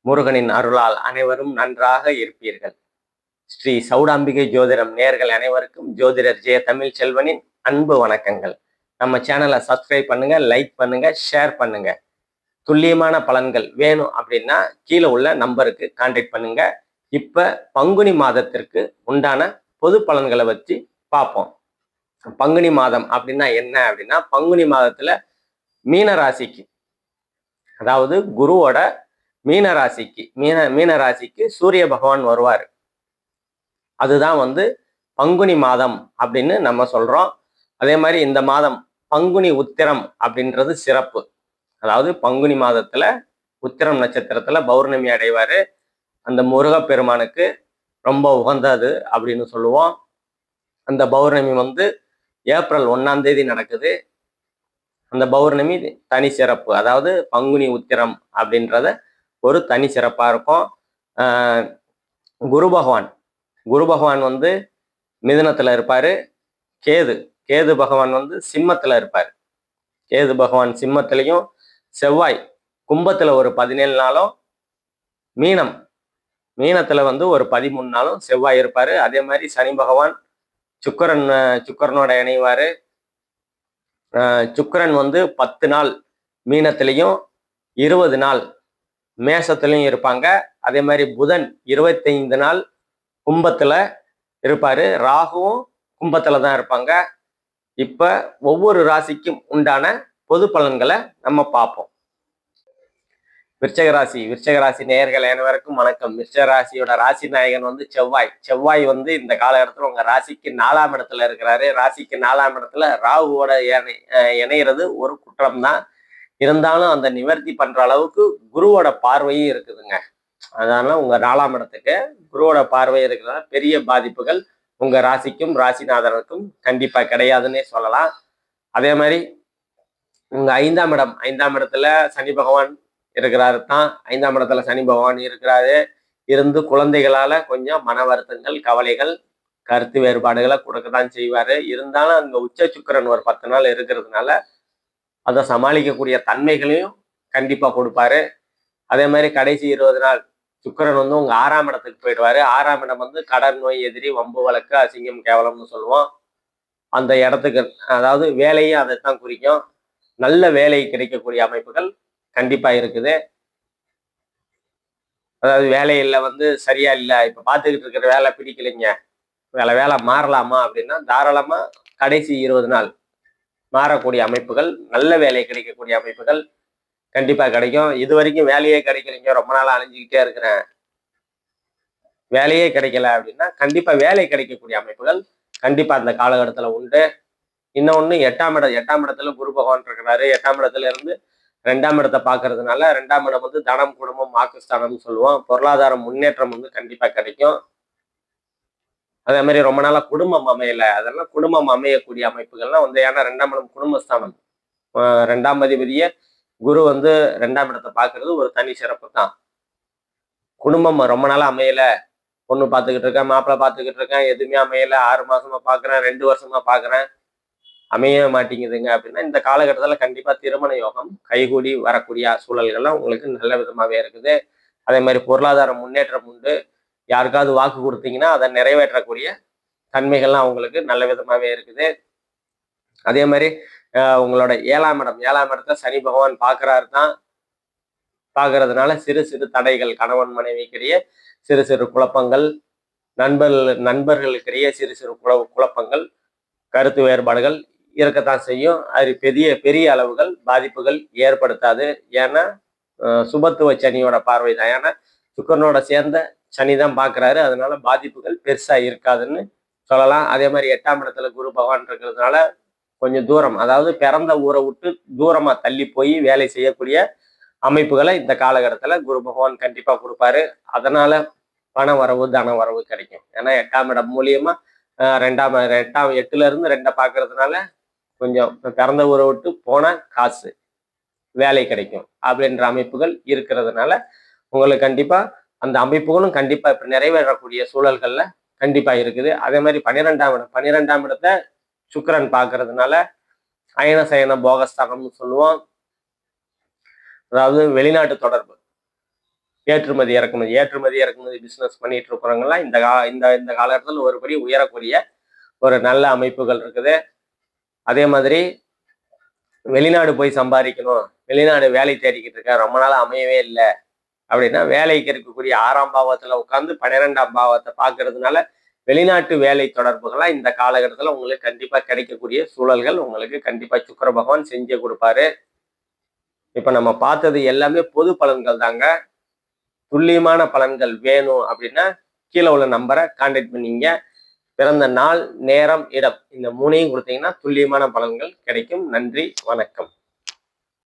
முருகனின் அருளால் அனைவரும் நன்றாக இருப்பீர்கள். ஸ்ரீ சௌடாம்பிகை ஜோதிடம் நேயர்கள் அனைவருக்கும் ஜோதிடர் ஜெய தமிழ் செல்வனின் அன்பு வணக்கங்கள். நம்ம சேனலை சப்ஸ்கிரைப் பண்ணுங்க, லைக் பண்ணுங்க, ஷேர் பண்ணுங்க. துல்லியமான பலன்கள் வேணும் அப்படின்னா கீழே உள்ள நம்பருக்கு கான்டாக்ட் பண்ணுங்க. இப்ப பங்குனி மாதத்திற்கு உண்டான பொது பலன்களை வச்சு பார்ப்போம். பங்குனி மாதம் அப்படின்னா என்ன அப்படின்னா, பங்குனி மாதத்துல மீன ராசிக்கு, அதாவது குருவோட மீன ராசிக்கு சூரிய பகவான் வருவார். அதுதான் பங்குனி மாதம் அப்படின்னு நம்ம சொல்றோம். அதே மாதிரி இந்த மாதம் பங்குனி உத்திரம் அப்படின்றது சிறப்பு. அதாவது பங்குனி மாதத்துல உத்திரம் நட்சத்திரத்துல பௌர்ணமி அடைவாரு. அந்த முருகப்பெருமானுக்கு ரொம்ப உகந்தது அப்படின்னு சொல்லுவோம். அந்த பௌர்ணமி ஏப்ரல் 1ஆம் தேதி நடக்குது. அந்த பௌர்ணமி தனி சிறப்பு. அதாவது பங்குனி உத்திரம் அப்படின்றத ஒரு தனி சிறப்பா இருக்கும். குரு பகவான் மிதுனத்துல இருப்பாரு. கேது பகவான் சிம்மத்துல இருப்பார். கேது பகவான் சிம்மத்திலையும், செவ்வாய் கும்பத்துல ஒரு 17 நாளும், மீனத்துல ஒரு 13 நாளும் செவ்வாய் இருப்பாரு. அதே மாதிரி சனி பகவான் சுக்கரனோட இணைவாரு. சுக்கரன் 10 நாள் மீனத்திலையும் 20 நாள் மேசத்திலையும் இருப்பாங்க. அதே மாதிரி புதன் 25 நாள் கும்பத்துல இருப்பாரு. ராகுவும் கும்பத்துல தான் இருப்பாங்க. இப்ப ஒவ்வொரு ராசிக்கும் உண்டான பொது பலன்களை நம்ம பார்ப்போம். விருச்சக ராசி நேயர்கள் அனைவருக்கும் வணக்கம். விருச்சக ராசியோட ராசி நாயகன் செவ்வாய் இந்த காலகட்டத்தில் உங்க ராசிக்கு 4ஆம் இடத்துல இருக்கிறாரு. ராசிக்கு 4ஆம் இடத்துல ராகுவோட இணைகிறது ஒரு குற்றம் தான். இருந்தாலும் அந்த நிவர்த்தி பண்ற அளவுக்கு குருவோட பார்வையும் இருக்குதுங்க. அதனால உங்க 4ஆம் இடத்துக்கு குருவோட பார்வை இருக்கிறதால பெரிய பாதிப்புகள் உங்க ராசிக்கும் ராசிநாதனுக்கும் கண்டிப்பா கிடையாதுன்னே சொல்லலாம். அதே மாதிரி உங்க 5ஆம் இடத்துல சனி பகவான் இருக்கிறாரு தான். 5ஆம் இடத்துல சனி பகவான் இருக்கிறாரு. இருந்து குழந்தைகளால கொஞ்சம் மன வருத்தங்கள், கவலைகள், கருத்து வேறுபாடுகளை கொடுக்கத்தான் செய்வாரு. இருந்தாலும் அங்க உச்ச சுக்கிரன் ஒரு 10 நாள் இருக்கிறதுனால அதை சமாளிக்கக்கூடிய தன்மைகளையும் கண்டிப்பா கொடுப்பாரு. அதே மாதிரி கடைசி 20 நாள் சுக்கிரன் உங்க 6ஆம் இடத்துக்கு போயிடுவாரு. 6ஆம் இடம் கடன், நோய், எதிரி, வம்பு வழக்கு, அசிங்கம், கேவலம்னு சொல்லுவோம். அந்த இடத்துக்கு, அதாவது வேலையும் அதைத்தான் குறிக்கும். நல்ல வேலை கிடைக்கக்கூடிய அமைப்புகள் கண்டிப்பா இருக்குது. அதாவது வேலையில சரியா இல்லை, இப்ப பார்த்துக்கிட்டு இருக்கிற வேலை பிடிக்கலைங்க, வேலை மாறலாமா அப்படின்னா தாராளமா கடைசி 20 நாள் மாறக்கூடிய அமைப்புகள், நல்ல வேலை கிடைக்கக்கூடிய அமைப்புகள் கண்டிப்பா கிடைக்கும். இது வரைக்கும் வேலையே கிடைக்கலைங்க, ரொம்ப நாள் அலைஞ்சிக்கிட்டே இருக்கிறேன், வேலையே கிடைக்கல அப்படின்னா கண்டிப்பா வேலை கிடைக்கக்கூடிய அமைப்புகள் கண்டிப்பா அந்த காலகட்டத்துல உண்டு. இன்னொன்னு 8ஆம் இடத்துல குரு பகவான் இருக்கிறாரு. 8ஆம் இடத்துல இருந்து 2ஆம் இடத்தை பார்க்கறதுனால 2ஆம் இடம் தனம், குடும்பம், வாக்குஸ்தானம்னு சொல்லுவோம். பொருளாதார முன்னேற்றம் கண்டிப்பா கிடைக்கும். அதே மாதிரி ரொம்ப நாளா குடும்பம் அமையல, அதெல்லாம் குடும்பம் அமையக்கூடிய அமைப்புகள்லாம் ஏன்னா 2ஆம் இடம் குடும்பஸ்தானம். 2ஆம் அதிபதியே குரு 2ஆம் இடத்தை பார்க்கறது ஒரு தனி சிறப்பு தான். குடும்பம் ரொம்ப நாளா அமையல, பொண்ணு பார்த்துக்கிட்டு இருக்கேன், மாப்பிள்ளை பார்த்துக்கிட்டு இருக்கேன், எதுவுமே அமையல, 6 மாசமா பார்க்குறேன், 2 வருஷமா பார்க்குறேன், அமைய மாட்டேங்குதுங்க அப்படின்னா இந்த காலகட்டத்தில் கண்டிப்பா திருமண யோகம் கைகூடி வரக்கூடிய சூழல்கள்லாம் உங்களுக்கு நல்ல விதமாவே இருக்குது. அதே மாதிரி பொருளாதார முன்னேற்றம் உண்டு. யாருக்காவது வாக்கு கொடுத்தீங்கன்னா அதை நிறைவேற்றக்கூடிய தன்மைகள்லாம் அவங்களுக்கு நல்ல விதமாவே இருக்குது. அதே மாதிரி உங்களோட 7ஆம் இடத்தை சனி பகவான் பார்க்கறதுனால சிறு சிறு தடைகள், கணவன் மனைவிக்கிடையே சிறு சிறு குழப்பங்கள், நண்பர்களுக்கிடையே சிறு சிறு குழப்பங்கள், கருத்து வேறுபாடுகள் இருக்கத்தான் செய்யும். அது பெரிய அளவுகள் பாதிப்புகள் ஏற்படுத்தாது. ஏன்னா சுபத்துவ சனியோட பார்வை தான். ஏன்னா சுக்கரனோட சேர்ந்த சனி தான் பார்க்குறாரு. அதனால பாதிப்புகள் பெருசா இருக்காதுன்னு சொல்லலாம். அதே மாதிரி 8ஆம் இடத்துல குரு பகவான் இருக்கிறதுனால கொஞ்சம் தூரம், அதாவது பிறந்த ஊரை விட்டு தூரமா தள்ளி போய் வேலை செய்யக்கூடிய அமைப்புகளை இந்த காலகட்டத்துல குரு பகவான் கண்டிப்பா கொடுப்பாரு. அதனால பண வரவு, தன வரவு கிடைக்கும். ஏன்னா 8ஆம் இடம் மூலியமா 8ல இருந்து 2 பார்க்கறதுனால கொஞ்சம் பிறந்த ஊரை விட்டு போன காசு, வேலை கிடைக்கும் அப்படின்ற அமைப்புகள் இருக்கிறதுனால உங்களுக்கு கண்டிப்பா அந்த அமைப்புகளும் கண்டிப்பா இப்ப நிறைவேறக்கூடிய சூழல்கள்ல கண்டிப்பா இருக்குது. அதே மாதிரி 12ஆம் இடத்தை சுக்கிரன் பார்க்கறதுனால அயன சயன போகஸ்தானம்னு சொல்லுவோம். அதாவது வெளிநாட்டு தொடர்பு, ஏற்றுமதி இறக்குமதி பிசினஸ் பண்ணிட்டு இருக்கிறவங்கலாம் இந்த காலகட்டத்தில் ஒரு படி உயரக்கூடிய ஒரு நல்ல அமைப்புகள் இருக்குது. அதே மாதிரி வெளிநாடு போய் சம்பாதிக்கணும், வெளிநாடு வேலை தேடிக்கிட்டு இருக்கேன், ரொம்ப நாள் அமையவே இல்லை அப்படின்னா, வேலைக்கு இருக்கக்கூடிய 6ஆம் பாவத்துல உட்காந்து 12ஆம் பாவத்தை பார்க்கறதுனால வெளிநாட்டு வேலை தொடர்புகள்லாம் இந்த காலகட்டத்தில் உங்களுக்கு கண்டிப்பா கிடைக்கக்கூடிய சூழல்கள் உங்களுக்கு கண்டிப்பா சுக்கிர பகவான் செஞ்சு கொடுப்பாரு. இப்ப நம்ம பார்த்தது எல்லாமே பொது பலன்கள் தாங்க. துல்லியமான பலன்கள் வேணும் அப்படின்னா கீழே உள்ள நம்பரை கான்டாக்ட் பண்ணீங்க. பிறந்த நாள், நேரம், இடம் இந்த 3ஐயும் கொடுத்தீங்கன்னா துல்லியமான பலன்கள் கிடைக்கும். நன்றி, வணக்கம்.